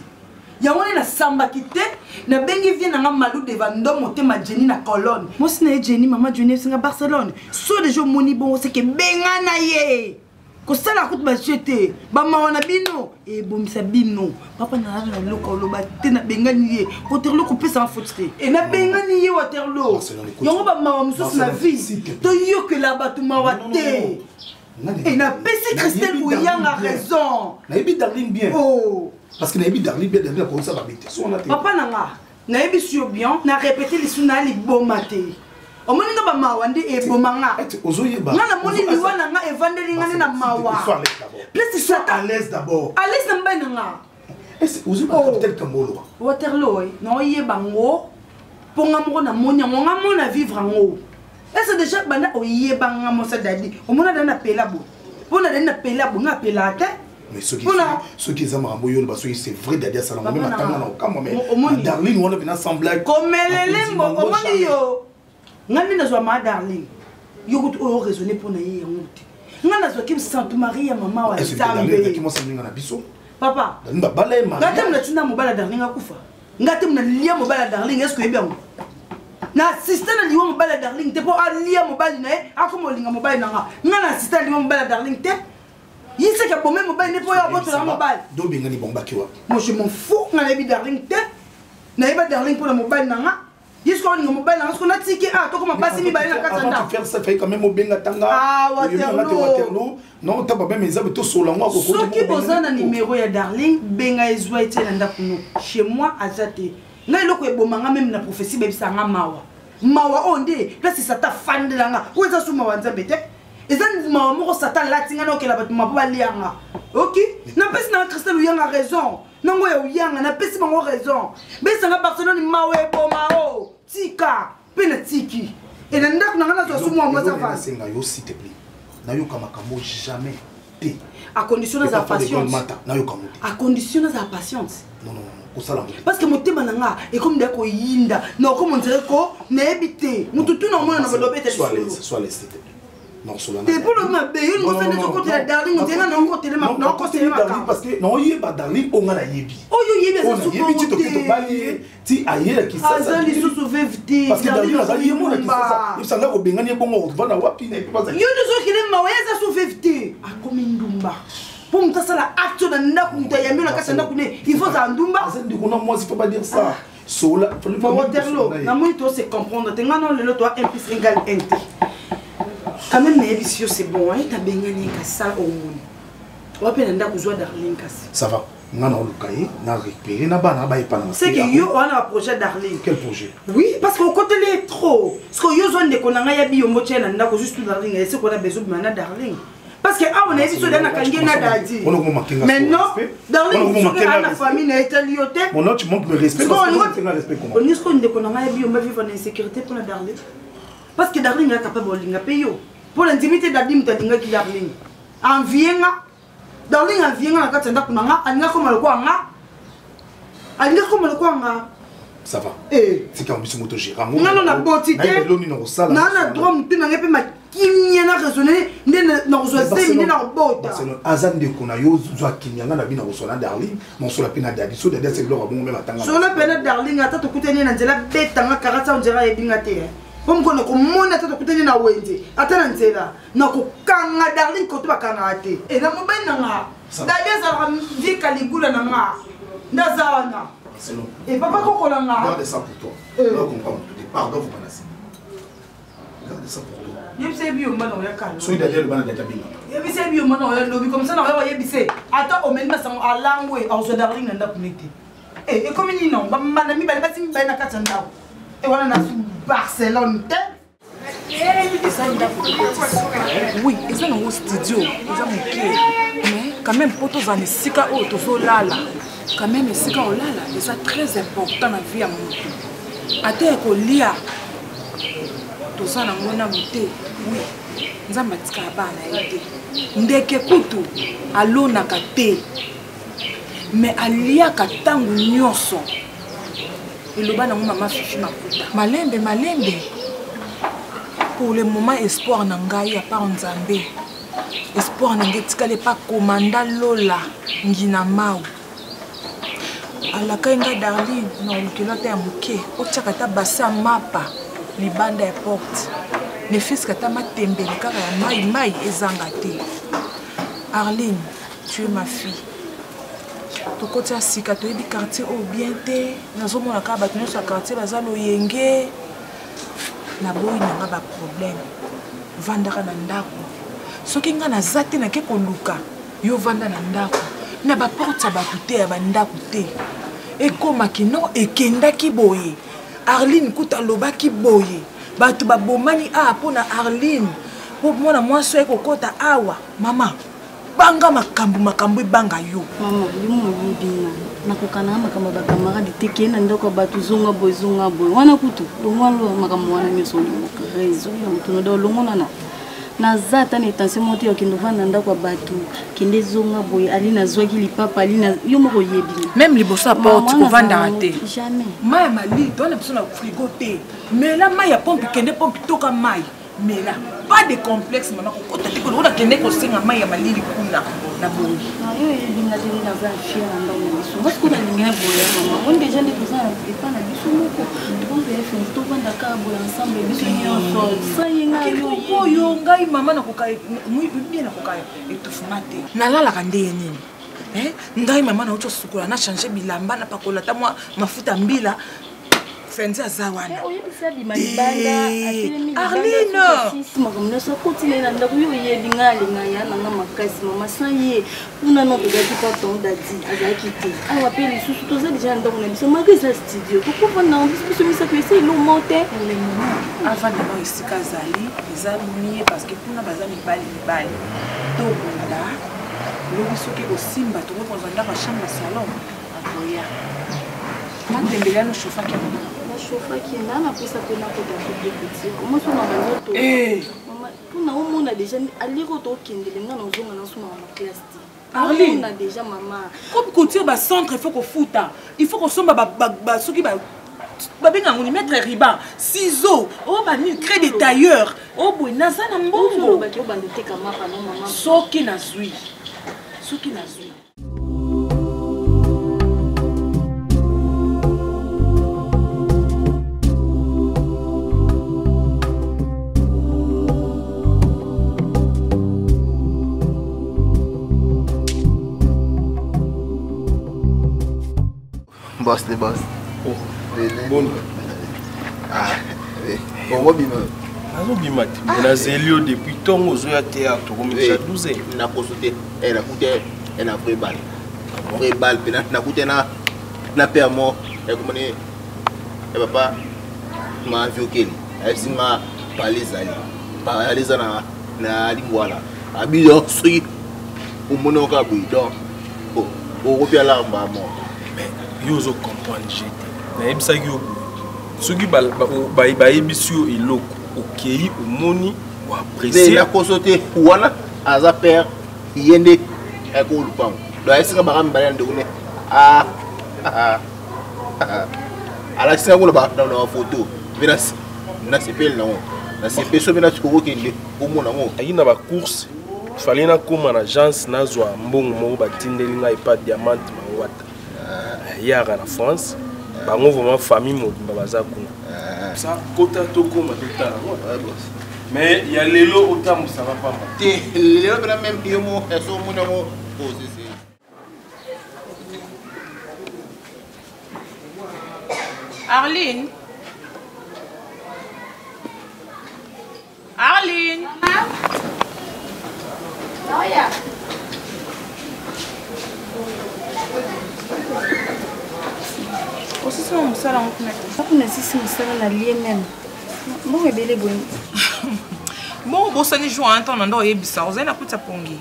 yango na samba kité na bengi vient na nga malou devant ndomo te ma Jenny na colonne moi c'est na Jenny maman Jenny singa Barcelone so de jo moni bon c'est que benga na ye ko sala ko ba jeté ba mawana bino e bomisa bino papa na na loko lo ba te na benga ni ye Waterloo ko pesa en faute e na benga ni ye Waterloo yango ba mawa mususu na vie to yo que la ba to mawa te et na pesi Christelle Ouyanga raison na yebi darling bien parce que na yebi darling bien darling ko ça ba bête so na te papa nanga na yebi sur bien na répéter les suna li bomate o moni nga ba mawa ndi e bomanga ozoyeba ngana moni liwana nga evandeli ngane na mawa plus ça à l'aise d'abord à l'aise na mbana nga est-ce ozoyeba capitaine Kambolo Waterloo no yeba ngo ponga mo na monya ngo nga mona vivre ngo est-ce déjà bana o yeba nga mo sa dadi o mona dana pela bo pona dana pela bo nga pela te mais ceux qui aiment Ramboyo c'est vrai d'ailleurs ça la même attendre na okamo mais darling on a bien sembler comme les mo o moni yo ngani na zwa ma darling yo kutu o raisonner pour na ye yango te ngana zwa kim Sainte Marie mama wa Zambe qui mo samlinga na biso papa ndimba balay ma ngate mna tuna mobala darling akufa ngate mna lia mobala darling est-ce que ebiango na assistant na liwa mobala darling te po alia mobali na akoma linga mobali na nga ngana assistant liwa mobala darling te yise ka bomé mobali ne po ya boto na mobali do benga ni bomba kiwa moi je m'en fous ngana bi darling te na yeba darling pour la mobile na nga jusqu'à on mobile na qu'on a tiqué ah to comme passer mi bali na katanda faire ça fait quand même au benga tanga Waterloo non t'as pas même mes amis to solangwa ko ko qui besoin na numéro ya darling benga ezwa ete na ndakuno chez moi azate ngai loko ebomanga même na prophétie bebisa nga mawa onde place ça ta fan de langa ko eza suma wanza bete ezan mawa moko satan latinga na okela bato mapo balianga OK na pesi na Christelle Ouyanga raison nango ya Ouyanga na pesi bango raison besanga Barcelone mawe bomao tika pena tiki et na ndako nanga na zo suma mo sa fa singa yo s'il te plaît na yo kama kamo jamais te à condition de sa patience na yo kamo à condition de sa patience non parce que motema nanga et comme dako yinda non comme on dirait ko na ebité mututu na mona na balobete soit les s'il te plaît non cela t'es pour le mabé une grosse de ce côté la darling on dirait non côté le maintenant côté le parce que non yeba darling on a yebi oh yo yebi ça sous yebi ti to bali ti ayela ki ça azali sous vevité parce que darling azali yemo na ki ça il sanga ko bengani bongo vana wapi na pas yo de so kile maweza sous vevité a comme ndumba pour me tasser la acte de ndaku mutayambi na kasa ndaku ne il faut ça ndumba azali ko na moi il faut pas dire ça sola Waterloo na moi to se comprendre tenga non le toi 1 plus égale 1 quand même c'est bon hein ta bengani ka ça au monde wapena ndaku zwa darling kasi ça va ngana olukai na récupérer na bana ba epana c'est que yo on a un projet darling quel projet oui parce qu'au côté les trop parce que yo zone de konanga ya bi yombo tshena ndako juste darling et c'est qu'on a besoin de darling parce que ah on a vu sur la kangi na dadi mais non darling sur la famille na etaliote mon nom tu manques de respect parce que on respect comment on est qu'on de konanga ya bi yombo vivre en insécurité pour la darling parce que darling est capable de linga payo pour l'intimité d'Adim Tadinga qui darling en vienga darling en vienga na katenda kunanga alinga koma lokwa nga ça va c'est quand biso moto gérant non na botité na droit mutina ngepe makimia na raisonner na rozose mine na bota azan de kona yo zwa kimia na bina rozona darling mon sola pena dadi so dadi c'est gloire bon même atanga sola pena darling ata to kuteni na nzela betanga karata on dirait ebinga te comme qu'on a commandé à te na wende atana nzela na ko kanga darling ko to bakanga ate et na mobile nanga d'ailleurs ça vie kaligula nanga ndazana et papa ko kolanga garde ça pour toi là comprendre tout pardon vous pas garde ça pour toi yebise bio mbana ya kala so d'ailleurs le bana data binga yebise bio mbana ya lobi comme ça na ya yebise ata o menma sango alangwe au darling nda connecté et comme ni non ba mana mi ba basi mi ba na katanda et voilà na Barcelone. Oui, ils ont un studio, ils ont mais quand même pour tous les sika ou tous lala, quand même les sika ou lala, c'est très important dans la vie à mon tour. À terre qu'on lia, tout ça dans mon amouté, oui, nous avons dit qu'à été. Ndeke kutu alona kate, mais alia katangu nyoso. Iloba na maman fifi makuta. Malembe malembe. Pour le moment, espoir nangai à part Nzambe. Espoir nangai tikale pas commanda Lola ngina mau. Alaka nga Darling na ulkilote ya muke. Ochakata basa mapa libanda ya porte. Ne fils kata matembele kaka ya mai ezanga te. Arline, tu es ma fille. To côté à sika to ebi quartier au bien te. Nazo mona ka ba tenu sa quartier bazalo yenge. Na boyi nanga ba problème vandaka na ndako soki nga na zate na ke koluka yo vanda na ndako na ba porte ba kuté ya ba ndako te ekoma kino ekendaki boye Arline kuta lobaki boye batu ba bomani a pona Arline po mona mwaso ekokota awa mama banga makambu banga yo mama limu yibina nakokana makambo ba camarade teke na ndoko batu zonga boy wana kutu longolo makambo wana nyoso réseau ya mutuno do longona na zata ne tension moto yokindo vanda ndako batu kende zonga boy ali na zwaki lipapa ali na yo moko yebi même liboso porte ko vanda te jamais mai mali dona biso na frigo te mais la mai ya pompe kende pompe toka mai mais là pas de complexe maman ko tati ko na kende ko singa mai ya malili kuna na bongi na yo yebinga tele na va fier na ndako biso parce que na linga boya maman on déjà les cousins et pas na biso moko donc il fait tout vanda ka boya ensemble biso nyonso ça yenga yo yo ngai mama na kokai muy bien na kokai etufumate na lala kande nini ngai mama na ucho sukula na changer bilamba na pakola ta moi mafuta mbila fenzi azawana oyebisa bimalibanda Arline makamna so kotine na ndako yo yebinga linga na makasi mama saye una no begati pas ton dadi azaki te awa pe lisusu toza déjà ndako na biso malgré ça studio pourquoi na biso misa que c'est lo monter pour le moment avant de voir ici kazali les amis parce que kuna bazami bali to bunda lo biso ke osimba to ko zanda ba chambre salon akoya matembele no chofa ke chauffe qui est là, on a pris ça pour la petit. Comment on a besoin de on a déjà allé retour qui est là, on a classe. Arline, on a déjà maman. Comme couture ba centre, il faut qu'on foute. Il faut qu'on sombe ba ce qui ba benga on y mettre riban, ciseaux, oh ba ni crée des tailleurs. Oh boy, na ça na mbongo. Ba ki obandete kama pa non maman. Soki na zui. Soki na zui. Boss de boss. Oh. Bon. Ah. Bon, moi bima. Azo bima. Na zelio depuis ton ozo ya théâtre comme ça 12 ans. Na consulté, elle a coûté elle a pris balle. Pris balle puis na coûté na père mort et comme ne papa m'a vu qu'il elle si m'a parlé ça na lingwala. Abiyo sui umono ka buido. Oh, repère là en bas mort. Yozo comprendre j'étais na ebisa yo soki ba ebisio eloko okei omoni ou apprécier la consulter wana aza père yende ekolu pam do esika bakam bala ndone ala sika ko ba na photo viras na sepel na sepel so bina tukoko kende omona ngo ayina ba course fallait na koma na agence na zwa mbongo mo batindeli nga ipa diamant mawata yara na France bango vraiment famille mobimba baza kuna ça kota to koma totala mais il y a lelo otamu ça va pas te lelo bra même yomo eso mona mo posisi Arline Oya aussi c'est mon salon on a sisi mosala na lie même mbongo ebele boye Bon, bosani jour temps nando yebisa ozana kuta pongi.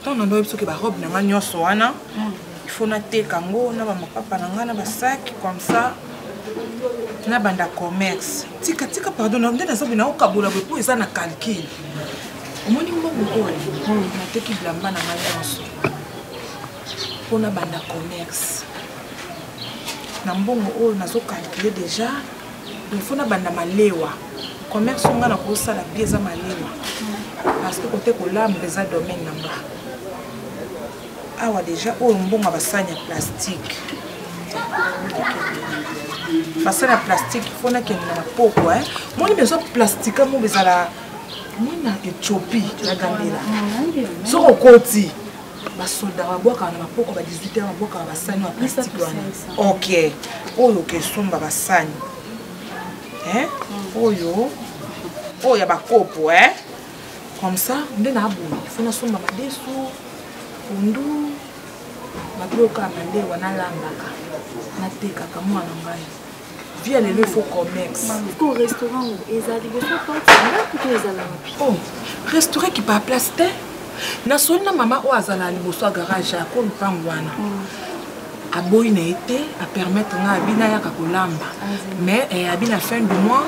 Tant nando yebisa ke ba robe na nganya soana. Il faut na te kango na ba papa na ngana ba sac comme ça. Na banda commerce. Tika pardon na ndena sabi na okabola bo eza na calcul. Omoni mbongo oyo na teki blamba na nganya so. Pona banda commerce. Na mbongo oyo nazo calculer déjà. Il faut na banda malewa. Commerce on a pour ça la pièce à malewa. Parce que côté kolam déjà domaine namba. Ah ouais déjà oh mbongo ba sanya plastique. Fasana plastique il faut na kena na poko hein. Moi ni besoin plastique mo bezala. Moi na Éthiopie la gambela. So okoti. Ba soldat ba boka na poko ba 18 ans ba boka ba sanya plastique wana. OK. Oyo ke somba ba sanya. Hein? Oyo. Oyo ba kopo hein? Comme ça, ndé na abou. Il faut na somba ba desu. Fundu. Mabloka mande wana lambaka. Na teka kamwa na ngai. Via le faut commerce. Au restaurant ezali go so parti na kuto ezala mapi. Oh, restaurant qui pas place te. Na sonna mama o azala liboso garage a ko lupango wana. Aboyi na été à permettre na abina ya kakolamba. Mais abina fin du mois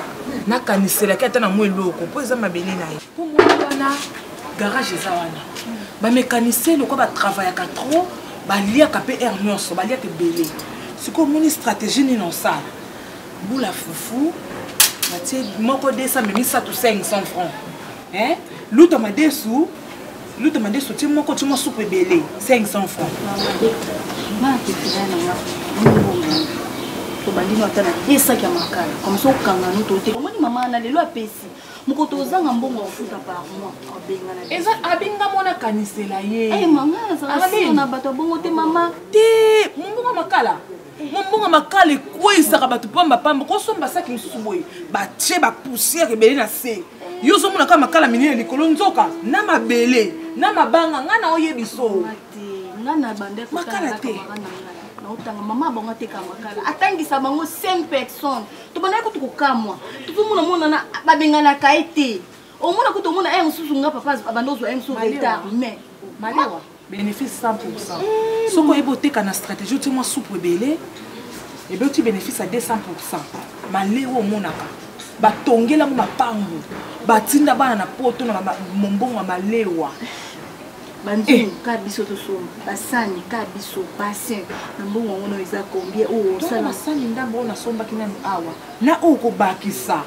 na kanisela kata na mweloko po eza mabele na ye. Po mwana garage eza wana. Ba mécanicien loko ba travailler ka trop, ba lia ka PR nyonso, ba lia te belé. C'est comme une stratégie ni non ça. Boula foufou, na tie moko 200 mais 500 francs. Hein? Luto ma desu ti moko ti mo soupe belé 500 francs. Ma te fidana nga. To bandino atana desa kya makala. Comme ça okanga no to te. Omoni mama na lelo apesi. Mukoto ozanga mbongo ofuta par mois. Abenga na. Eza abenga mona kanisela ye. Eh mama za na bato bongo te mama. Te mbongo makala. Mbongo makala kwisa ka bato pamba ko somba saki mususu boye. Ba tie ba poussière ebele na se. Yo zo mona ka makala minene likolo nzoka na mabele na mabanga ngana oyebiso. Ngana bande ko makala te. Otanga mama bonga te ka makala atangisa bango 5 personnes to bana ko tukokamwa tuzumuna mona na babenga na kaite omona ko to mona mususu nga papa abandozo mususu retard mais malewa bénéfice 100%. Soko ebote kana stratégie tu moi soupe belé et bien tu bénéfice à 200%. Malewa monaka batongela mo mapango batinda bana na poto na mombongo malewa. Bandu ka biso to soma basani ka biso bassin na mbongo ngono eza combien o sala basani ndambo na somba kinani awa na oko bakisa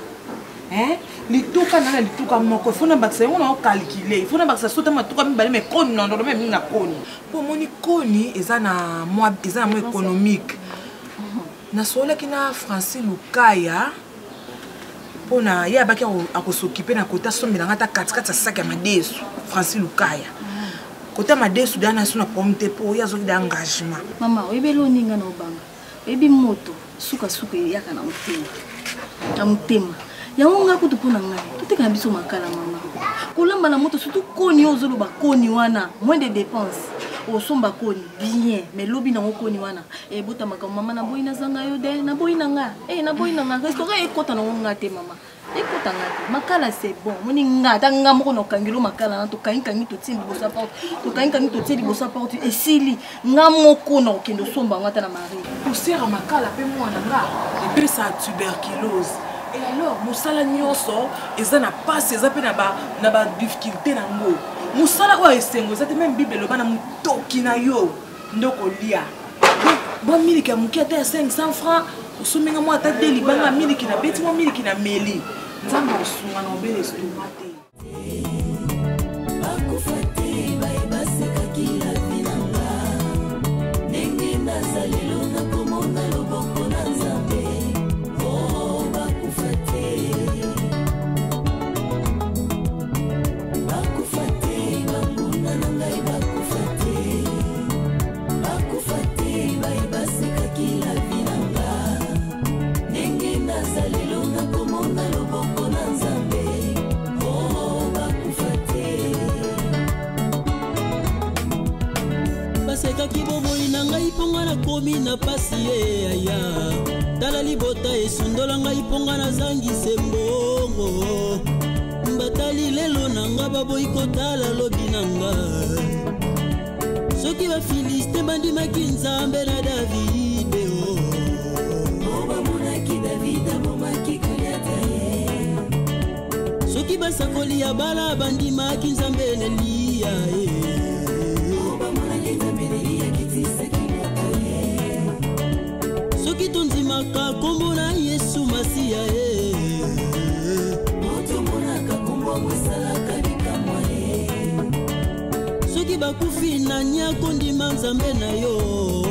hein lituka na lituka moko fona bakisa ngona o calculer fona bakisa sota matuka mibale mais koni na ndo même na koni po moni koni eza na moi économique na sola kina Francis Lukaya pona ya baki akosokipe na kota sombela ngata katikati sac ya madesu Francis Lukaya. Kota madesu dana suna pomte po ya zoki da engagement. Mama, oyebelo ninga na obanga. Oyebi moto suka yaka na mutema. Na mutema. Ya unga kutu pona ngai. Tuteka biso makala mama. Kolamba na moto surtout koni ozolo ba koni wana, moins de dépenses. Osomba koni bien, mais lobi na koni wana. E bota makama mama na boyi na zanga yo de, na boyi na nga. Na boyi na nga. Restaurant ekota na nga te mama. Écoute, makala c'est bon. Moni nga tanga moko no kangilo makala na to kangi to tindi bosa porte. To kangi to tindi bosa porte et sili nga moko no kendo somba ngata na mari. Poussière makala pe mwana nga et puis ça tuberculose. Et alors musala nyonso eza na passe eza pe na ba difficulté na ngo. Musala o esengo eza te même bible lo bana mutoki na yo ndoko lia. Bon miliki ya muki ata 500 francs. Usuminga mo ata deli banga miliki na beti mo miliki na meli. Nzamba usunga na obele estomate. Bakufate bayibaseka kila vinanga. Nenge nazalelo na komona loboko na nzambe. Oh bakufate. Bakufate bakuna na ngai bakufate. Bakufate bayibaseka kila vinanga. Nenge nazalelo na komona loboko na nzambe. Oh bakufate. Basekaki bomoi na ngai ponga na komi na pasi ye aya. Tala libota esundola ngai ponga na zangise mbongo. batali lelo nanga baboyi kotala lobi nanga soki bafiliste bandimaki nzambe na davide bamonaki davide abomaki goliata ye soki basakoli ya bala bandimaki nzambe na eliya bamonaki nzambe na eliya kitisaki moto ye soki tondimaka kombo na yesu masiya motomonaka kombo mosalaka likamwa ye soki bakufi na nya kondima nzambe na yo